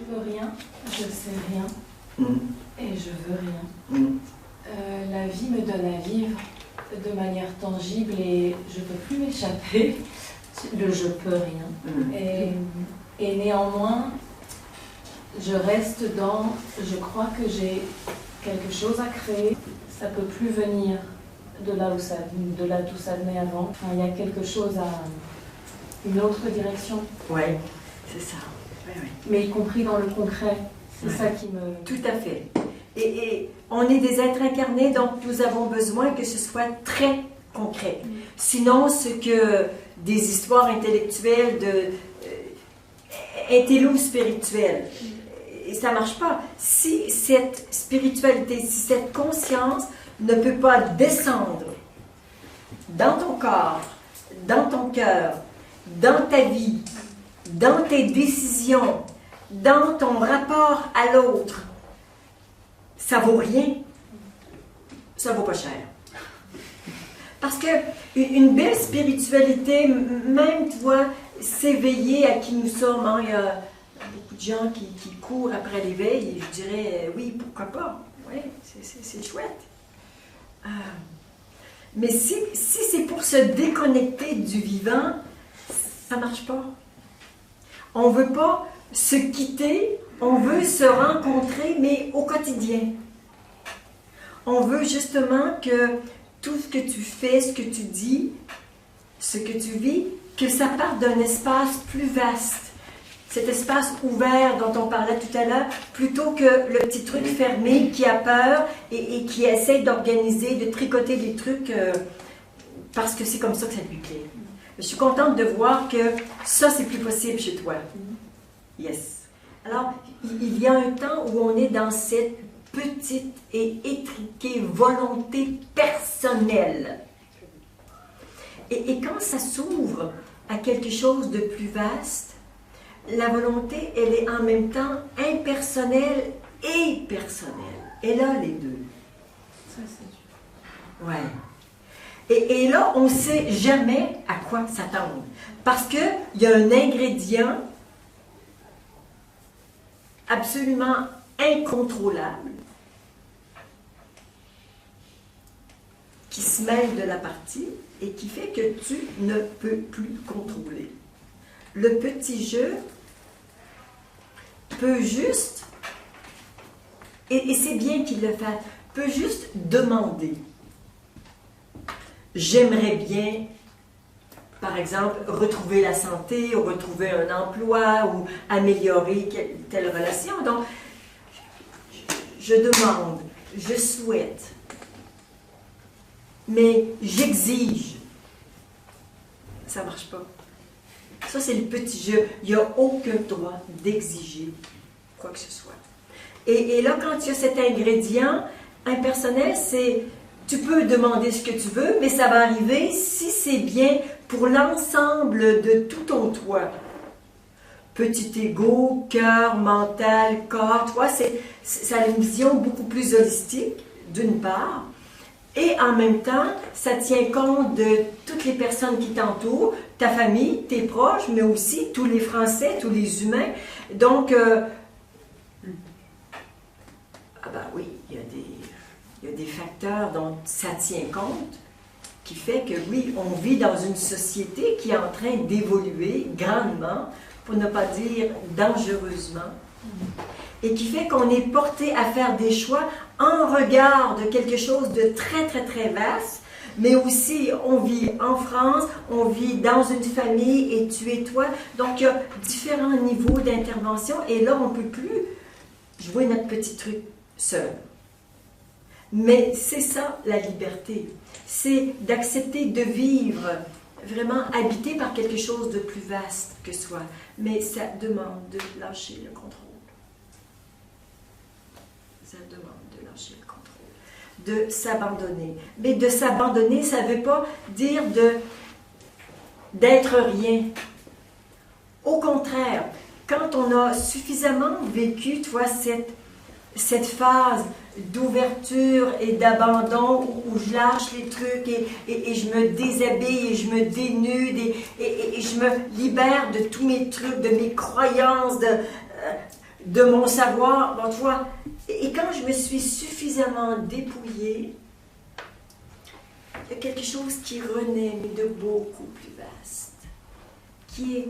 peux rien, je sais rien et je veux rien. La vie me donne à vivre de manière tangible et je ne peux plus m'échapper. Le je peux rien. Et néanmoins, je reste dans, je crois que j'ai quelque chose à créer. Ça ne peut plus venir de là d'où ça venait avant. Enfin, il y a quelque chose une autre direction. Oui, c'est ça. Ouais. Mais y compris dans le concret. C'est ça qui me... Tout à fait. Et on est des êtres incarnés, donc nous avons besoin que ce soit très concret. Sinon, ce que des histoires intellectuelles, intello-spirituelles, et ça ne marche pas. Si cette spiritualité, si cette conscience ne peut pas descendre dans ton corps, dans ton cœur, dans ta vie, dans tes décisions, dans ton rapport à l'autre, ça vaut rien. Ça vaut pas cher. Parce que une belle spiritualité, même, tu vois, s'éveiller à qui nous sommes, hein, il y a beaucoup de gens qui courent après l'éveil, et je dirais, oui, pourquoi pas? Oui, c'est chouette. Mais si c'est pour se déconnecter du vivant, ça ne marche pas. On ne veut pas se quitter, on veut se rencontrer, mais au quotidien. On veut justement que tout ce que tu fais, ce que tu dis, ce que tu vis, que ça parte d'un espace plus vaste. Cet espace ouvert dont on parlait tout à l'heure, plutôt que le petit truc fermé qui a peur et qui essaie d'organiser, de tricoter des trucs parce que c'est comme ça que ça lui plaît. Je suis contente de voir que ça, c'est plus possible chez toi. Yes. Alors, il y a un temps où on est dans cette petite et étriquée volonté personnelle. Et quand ça s'ouvre à quelque chose de plus vaste, la volonté, elle est en même temps impersonnelle et personnelle. Elle a les deux. Ça, c'est dur. Ouais. Et là, on ne sait jamais à quoi s'attendre. Parce qu'il y a un ingrédient absolument incontrôlable qui se mêle de la partie et qui fait que tu ne peux plus contrôler. Le petit jeu peut juste, et c'est bien qu'il le fasse, peut juste demander. J'aimerais bien, par exemple, retrouver la santé, ou retrouver un emploi, ou améliorer telle relation. Donc, je demande, je souhaite, mais j'exige. Ça ne marche pas. Ça, c'est le petit jeu. Il n'y a aucun droit d'exiger quoi que ce soit. Et là, quand il y a cet ingrédient impersonnel, c'est tu peux demander ce que tu veux, mais ça va arriver si c'est bien pour l'ensemble de tout ton toi. Petit ego, cœur, mental, corps, toi, ça a une vision beaucoup plus holistique, d'une part, et en même temps, ça tient compte de toutes les personnes qui t'entourent, ta famille, tes proches, mais aussi tous les Français, tous les humains. Donc, ah ben oui, il y a des facteurs dont ça tient compte, qui fait que oui, on vit dans une société qui est en train d'évoluer grandement, pour ne pas dire dangereusement, et qui fait qu'on est porté à faire des choix en regard de quelque chose de très, très, très vaste, mais aussi on vit en France, on vit dans une famille et tu es toi. Donc, il y a différents niveaux d'intervention et là, on ne peut plus jouer notre petit truc seul. Mais c'est ça, la liberté. C'est d'accepter de vivre vraiment habité par quelque chose de plus vaste que soi. Mais ça demande de lâcher le contrôle. Ça demande de lâcher le contrôle. De s'abandonner. Mais de s'abandonner, ça ne veut pas dire d'être rien. Au contraire, quand on a suffisamment vécu, tu vois, cette phase d'ouverture et d'abandon où je lâche les trucs et je me déshabille et je me dénude et je me libère de tous mes trucs, de mes croyances, de mon savoir. Bon, tu vois, et quand je me suis suffisamment dépouillée, il y a quelque chose qui renaît, mais de beaucoup plus vaste, qui est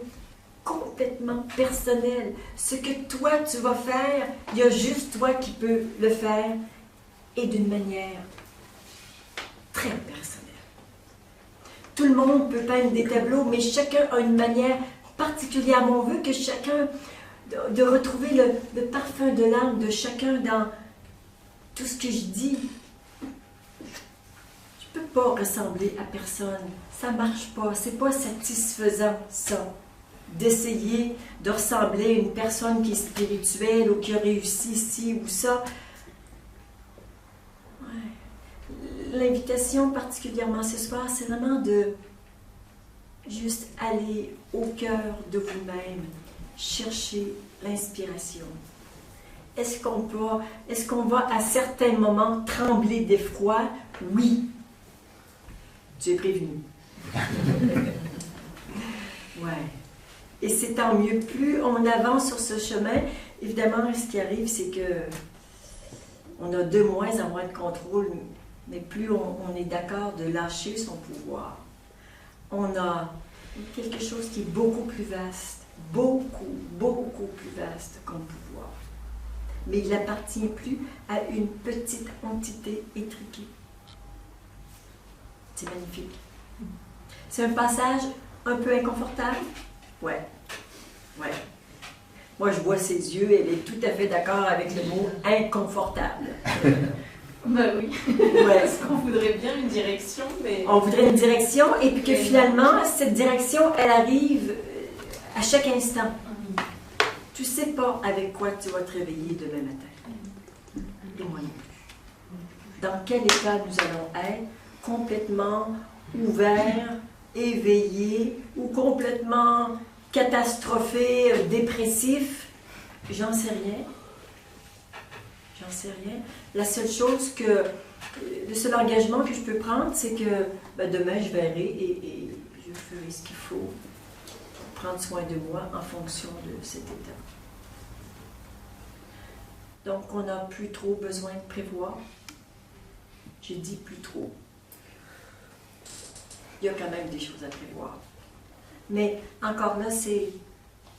complètement personnel. Ce que toi, tu vas faire, il y a juste toi qui peux le faire, et d'une manière très personnelle. Tout le monde peut peindre des tableaux, mais chacun a une manière particulière. On veut que chacun, de retrouver le parfum de l'âme de chacun dans tout ce que je dis. Je ne peux pas ressembler à personne. Ça ne marche pas. Ce n'est pas satisfaisant, ça. D'essayer de ressembler à une personne qui est spirituelle ou qui a réussi ci ou ça. Ouais. L'invitation particulièrement ce soir, c'est vraiment de juste aller au cœur de vous-même, chercher l'inspiration. Est-ce qu'on va à certains moments trembler d'effroi? Oui. Tu es prévenu. Ouais. Et c'est tant mieux. Plus on avance sur ce chemin, évidemment, ce qui arrive, c'est que on a de moins en moins de contrôle, mais plus on est d'accord de lâcher son pouvoir. On a quelque chose qui est beaucoup plus vaste, beaucoup, beaucoup plus vaste comme pouvoir. Mais il n'appartient plus à une petite entité étriquée. C'est magnifique. C'est un passage un peu inconfortable. Ouais. Ouais. Moi, je vois ses yeux, elle est tout à fait d'accord avec le mot inconfortable. Ben oui. Ouais. Parce qu'on voudrait bien une direction, mais... On voudrait une direction, et puis que finalement, cette direction, elle arrive à chaque instant. Tu ne sais pas avec quoi tu vas te réveiller demain matin. Et moi non plus. Dans quel état nous allons être? Complètement ouverts, éveillés, ou complètement catastrophés, dépressifs? J'en sais rien. J'en sais rien. La seule chose le seul engagement que je peux prendre, c'est que demain je verrai et je ferai ce qu'il faut pour prendre soin de moi en fonction de cet état. Donc on n'a plus trop besoin de prévoir. J'ai dit plus trop. Il y a quand même des choses à prévoir. Mais encore là, c'est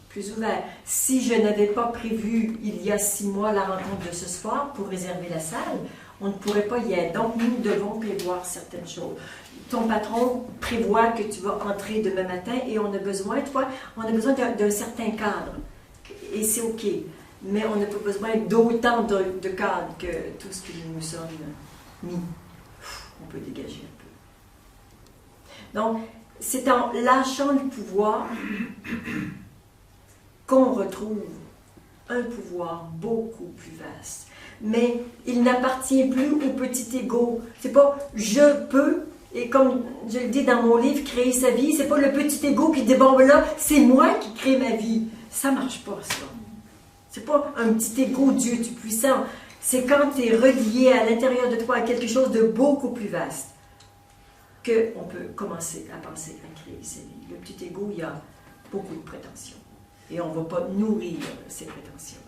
plus ouvert. Si je n'avais pas prévu il y a 6 mois la rencontre de ce soir pour réserver la salle, on ne pourrait pas y être. Donc nous devons prévoir certaines choses. Ton patron prévoit que tu vas entrer demain matin et on a besoin, d'un certain cadre. Et c'est OK. Mais on n'a pas besoin d'autant de cadres que tout ce que nous nous sommes mis. On peut dégager un peu. Donc, c'est en lâchant le pouvoir qu'on retrouve un pouvoir beaucoup plus vaste. Mais il n'appartient plus au petit ego. C'est pas « je peux », et comme je le dis dans mon livre « Créer sa vie », c'est pas le petit ego qui dit « bon, ben là, c'est moi qui crée ma vie ». Ça marche pas, ça. C'est pas un petit ego Dieu tout puissant. C'est quand tu es relié à l'intérieur de toi à quelque chose de beaucoup plus vaste qu'on peut commencer à penser à créer sa vie. Le petit ego, il y a beaucoup de prétentions. Et on ne va pas nourrir ces prétentions.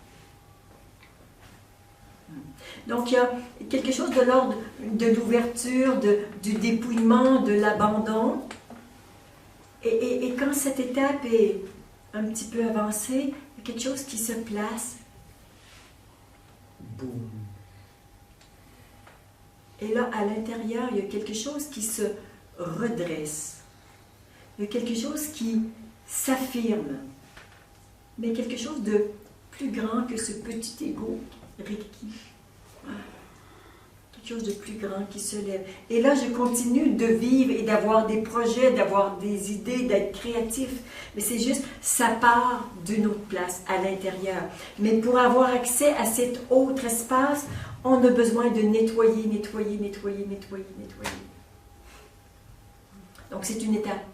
Donc, il y a quelque chose de l'ordre de l'ouverture, du dépouillement, de l'abandon. Et quand cette étape est un petit peu avancée, il y a quelque chose qui se place. Boum. Et là, à l'intérieur, il y a quelque chose qui se redresse. Il y a quelque chose qui s'affirme. Mais quelque chose de plus grand que ce petit ego Ricky. Quelque chose de plus grand qui se lève. Et là, je continue de vivre et d'avoir des projets, d'avoir des idées, d'être créatif. Mais c'est juste, ça part d'une autre place, à l'intérieur. Mais pour avoir accès à cet autre espace, on a besoin de nettoyer. Donc c'est une étape.